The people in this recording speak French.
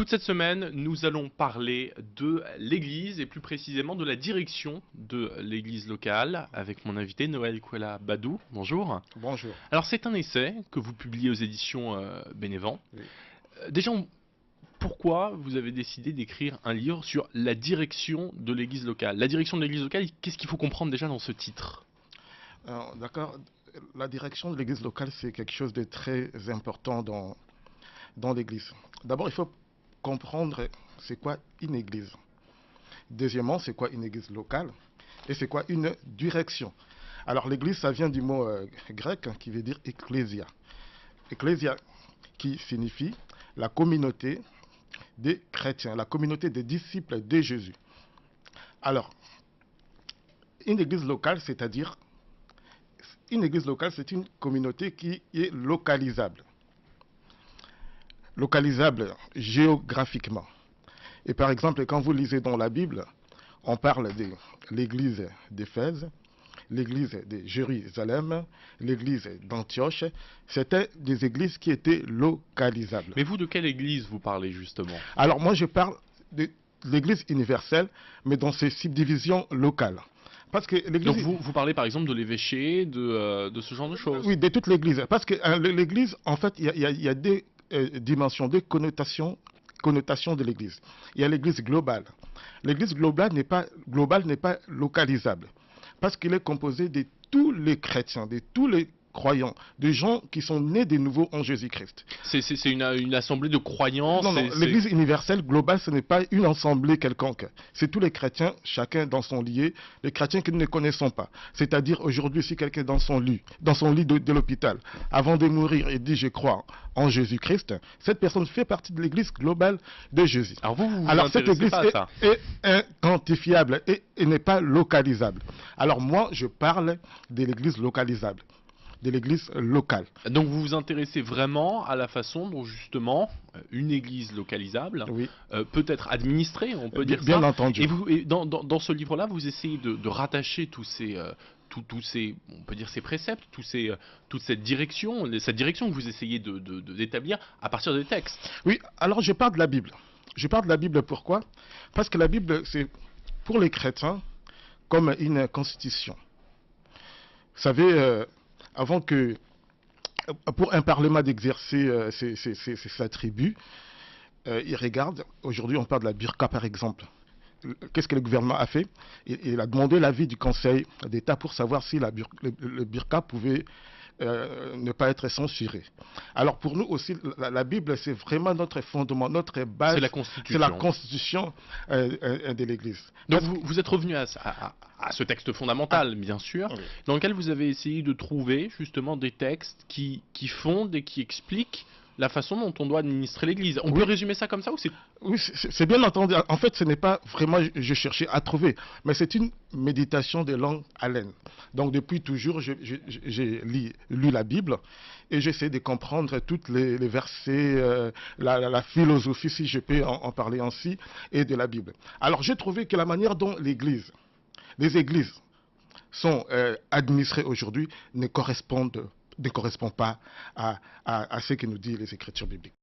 Toute cette semaine, nous allons parler de l'Église et plus précisément de la direction de l'Église locale avec mon invité Noël Kouela Badou. Bonjour. Bonjour. Alors c'est un essai que vous publiez aux éditions Bénévent. Oui. Déjà, pourquoi vous avez décidé d'écrire un livre sur la direction de l'Église locale? La direction de l'Église locale, qu'est-ce qu'il faut comprendre déjà dans ce titre? D'accord. La direction de l'Église locale, c'est quelque chose de très important dans l'Église. D'abord, il faut comprendre c'est quoi une Église. Deuxièmement, c'est quoi une Église locale et c'est quoi une direction. Alors, l'Église, ça vient du mot grec qui veut dire ecclésia. Ecclésia qui signifie la communauté des chrétiens, la communauté des disciples de Jésus. Alors, une église locale, c'est-à-dire, une église locale, c'est une communauté qui est localisable. Localisable géographiquement. Et par exemple, quand vous lisez dans la Bible, on parle de l'église d'Éphèse, l'église de Jérusalem, l'église d'Antioche. C'était des églises qui étaient localisables. Mais vous, de quelle église vous parlez justement? Alors moi, je parle de l'église universelle, mais dans ses subdivisions locales. Parce que Donc vous parlez par exemple de l'évêché, de ce genre de choses? Oui, de toute l'église. Parce que l'église, en fait, il y a deux dimensions, deux connotations de l'église. Il y a l'église globale. L'église globale n'est pas localisable. Parce qu'il est composé de tous les chrétiens, de tous les croyants, de gens qui sont nés de nouveau en Jésus-Christ. C'est une assemblée de croyants? Non, l'église universelle, globale, ce n'est pas une assemblée quelconque. C'est tous les chrétiens, chacun dans son lit, les chrétiens que nous ne connaissons pas. C'est-à-dire aujourd'hui, si quelqu'un est dans son lit de l'hôpital, avant de mourir, et dit « je crois en Jésus-Christ », cette personne fait partie de l'église globale de Jésus. Alors cette église est inquantifiable et n'est pas localisable. Alors moi, je parle de l'église localisable, de l'église locale. Donc vous vous intéressez vraiment à la façon dont justement une église localisable peut être administrée, on peut dire ça. Bien entendu. Et dans ce livre-là, vous essayez de rattacher tous ces on peut dire ces préceptes, toute cette direction que vous essayez d'établir à partir des textes. Oui, alors je parle de la Bible. Je parle de la Bible pourquoi? Parce que la Bible, c'est pour les chrétiens comme une constitution. Vous savez, avant que, pour un parlement d'exercer ses attributs, il regarde, aujourd'hui on parle de la burqa par exemple. Qu'est-ce que le gouvernement a fait? Il a demandé l'avis du Conseil d'État pour savoir si le burqa pouvait ne pas être censuré. Alors pour nous aussi, la Bible, c'est vraiment notre fondement, notre base. C'est la Constitution. C'est la Constitution de l'Église. Donc vous êtes revenu à ce texte fondamental, bien sûr, dans lequel vous avez essayé de trouver justement des textes qui fondent et qui expliquent la façon dont on doit administrer l'Église. On peut résumer ça comme ça ou c'est... Oui, c'est bien entendu. En fait, ce n'est pas vraiment je cherchais à trouver, mais c'est une méditation de longue haleine. Donc depuis toujours, j'ai lu la Bible et j'essaie de comprendre tous les versets, la philosophie, si je peux en parler ainsi, et de la Bible. Alors j'ai trouvé que la manière dont les églises sont administrées aujourd'hui ne correspond pas à ce que nous disent les Écritures bibliques.